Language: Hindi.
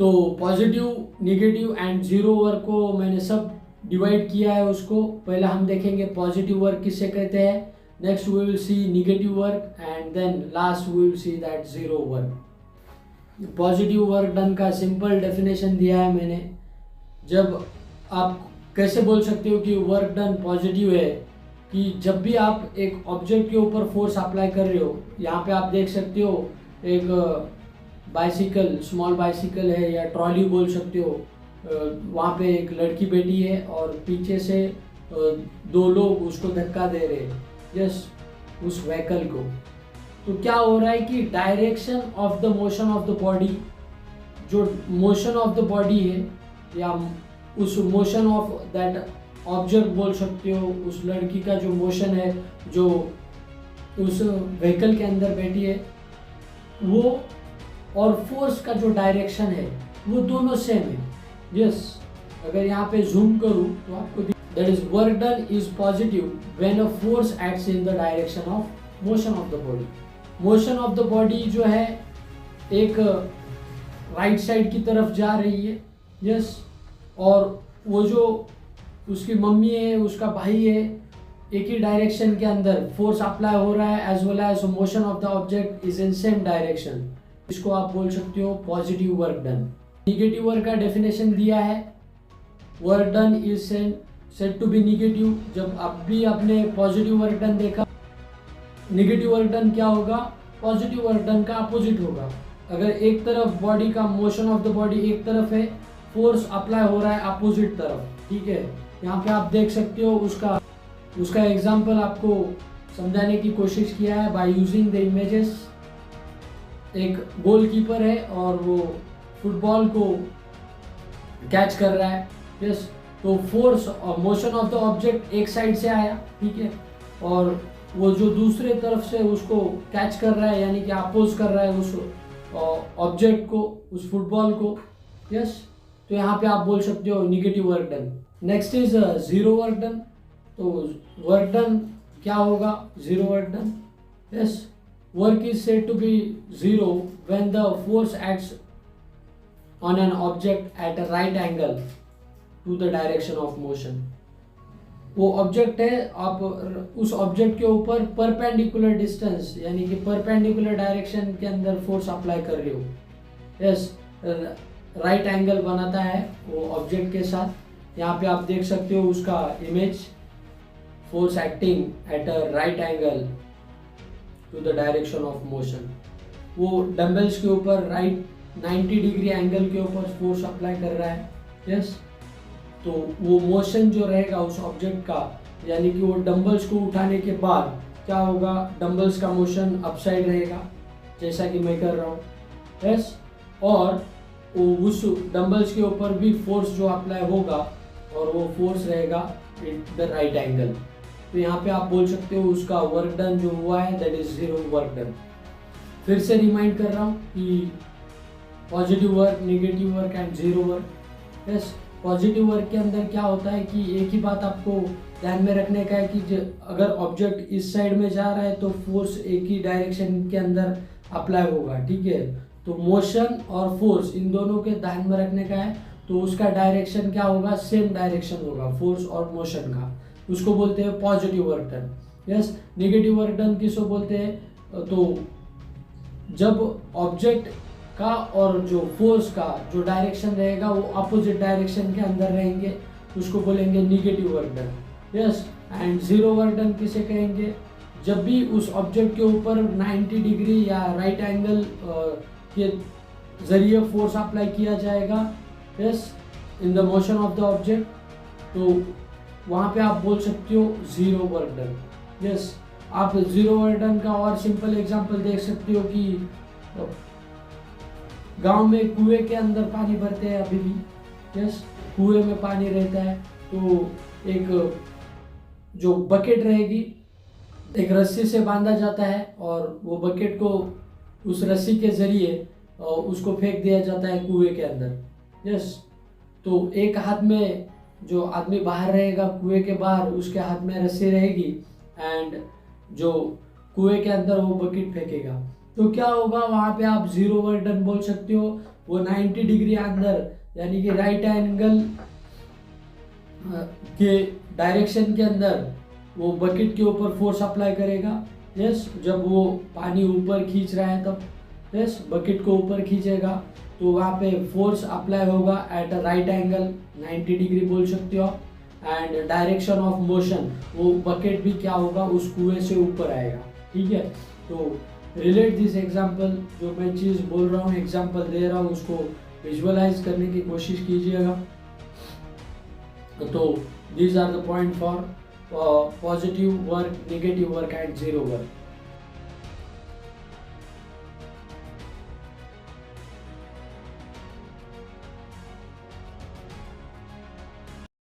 तो positive, negative and zero work को मैंने सब डिवाइड किया है उसको। पहले हम देखेंगे पॉजिटिव वर्क किसे कहते हैं, next we will see negative work and then last we will see that zero work. Positive work done का सिंपल डेफिनेशन दिया है मैंने। जब आप कैसे बोल सकते हो कि वर्क डन पॉजिटिव है, कि जब भी आप एक ऑब्जेक्ट के ऊपर फोर्स अप्लाई कर रहे हो, यहाँ पे आप देख सकते हो एक बाइसिकल, स्मॉल बाइसिकल है या ट्रॉली बोल सकते हो, वहाँ पे एक लड़की बैठी है और पीछे से दो लोग उसको धक्का दे रहे हैं, यस, उस व्हीकल को। तो क्या हो रहा है कि direction of the motion of the body, जो मोशन ऑफ द बॉडी है या उस मोशन ऑफ दैट ऑब्जेक्ट बोल सकते हो, उस लड़की का जो मोशन है जो उस व्हीकल के अंदर बैठी है, वो और फोर्स का जो डायरेक्शन है वो दोनों सेम है, यस। अगर यहाँ पे जूम करूँ तो आपको that is work done is positive when a force acts in the direction of motion of the body. Motion of the body जो है एक राइट साइड की तरफ जा रही है, यस, और वो जो उसकी मम्मी है, उसका भाई है, एक ही डायरेक्शन के अंदर फोर्स अप्लाई हो रहा है, as well as motion of the object is in same direction. इसको आप बोल सकते हो positive work done. Negative work का डेफिनेशन दिया है, work done is said to be negative. जब आप भी आपने पॉजिटिव वर्क डन देखा, निगेटिव वर्क डन क्या होगा, पॉजिटिव वर्क डन का अपोजिट होगा। अगर एक तरफ बॉडी का मोशन ऑफ द बॉडी एक तरफ है, फोर्स अप्लाई हो रहा है अपोजिट तरफ, ठीक है। यहाँ पे आप देख सकते हो उसका एग्जाम्पल आपको समझाने की कोशिश किया है बाय यूजिंग द इमेजेस। एक गोलकीपर है और वो फुटबॉल को कैच कर रहा है, यस। तो फोर्स और मोशन ऑफ द ऑब्जेक्ट एक साइड से आया, ठीक है, और वो जो दूसरे तरफ से उसको कैच कर रहा है, यानी कि अपोज कर रहा है उस ऑब्जेक्ट को, उस फुटबॉल को, यस। तो यहाँ पे आप बोल सकते हो negative work done. Next is zero work done. तो वर्क डन क्या होगा, zero work done, yes. Work is said to be zero when the force acts on an object at a right angle to the direction of motion. वो ऑब्जेक्ट है, आप उस ऑब्जेक्ट के ऊपर परपेंडिकुलर डिस्टेंस यानी कि परपेंडिकुलर डायरेक्शन के अंदर फोर्स अप्लाई कर रहे हो, यस। राइट एंगल बनाता है वो ऑब्जेक्ट के साथ। यहाँ पे आप देख सकते हो उसका image, force acting at a right angle to the direction of motion. वो डंबल्स के ऊपर राइट 90 डिग्री एंगल के ऊपर फोर्स अप्लाई कर रहा है, यस। तो वो मोशन जो रहेगा उस ऑब्जेक्ट का, यानी कि वो डंबल्स को उठाने के बाद क्या होगा, डंबल्स का मोशन अपसाइड रहेगा जैसा कि मैं कर रहा हूँ, यस। और उस डंबल्स के ऊपर भी फोर्स जो अप्लाई होगा और वो फोर्स रहेगा इन द राइट एंगल। तो यहाँ पे आप बोल सकते हो उसका वर्क डन जो हुआ है that is zero work done. फिर से रिमाइंड कर रहा हूँ कि positive work, negative work and zero work, yes. Positive work के अंदर क्या होता है कि एक ही बात आपको ध्यान में रखने का है कि अगर ऑब्जेक्ट इस साइड में जा रहा है तो फोर्स एक ही डायरेक्शन के अंदर अप्लाई होगा, ठीक है। तो मोशन और फोर्स इन दोनों के ध्यान में रखने का है, तो उसका डायरेक्शन क्या होगा, सेम डायरेक्शन होगा फोर्स और मोशन का। उसको बोलते हैं positive work done, yes. Negative work done किसको बोलते हैं, तो जब ऑब्जेक्ट का और जो फोर्स का जो डायरेक्शन रहेगा वो अपोजिट डायरेक्शन के अंदर रहेंगे, उसको बोलेंगे negative work done, yes. And zero work done किसे कहेंगे, जब भी उस ऑब्जेक्ट के ऊपर 90 डिग्री या राइट एंगल के जरिए फोर्स अप्लाई किया जाएगा, yes, in the motion of the object, तो वहाँ पे आप बोल सकते हो जीरो वर्क डन, यस। आप जीरो वर्क डन का और सिंपल एग्जांपल देख सकते हो कि गांव में कुएं के अंदर पानी भरते हैं अभी भी, यस। कुएं में पानी रहता है तो एक जो बकेट रहेगी एक रस्सी से बांधा जाता है और वो बकेट को उस रस्सी के जरिए उसको फेंक दिया जाता है कुएं के अंदर, यस। तो एक हाथ में जो आदमी बाहर रहेगा कुएं के बाहर, उसके हाथ में रस्सी रहेगी एंड जो कुएं के अंदर वो बकेट फेंकेगा, तो क्या होगा वहाँ पे आप जीरो वर्क डन बोल सकते हो। वो 90 डिग्री अंदर यानी कि राइट एंगल के डायरेक्शन के अंदर वो बकेट के ऊपर फोर्स अप्लाई करेगा। यस, जब वो पानी ऊपर खींच रहा है तब यस बकेट को ऊपर खींचेगा तो वहाँ पे फोर्स अप्लाई होगा eight a right angle 90 degree बोल सकते हो। एंड डायरेक्शन ऑफ मोशन, वो बकेट भी क्या होगा उस कुएं से ऊपर आएगा। ठीक है, तो रिलेट दिस एग्जाम्पल, जो मैं चीज़ बोल रहा हूँ एग्जाम्पल दे रहा हूँ उसको विजुअलाइज करने की कोशिश कीजिएगा। तो these are the point for positive work, negative work and zero work.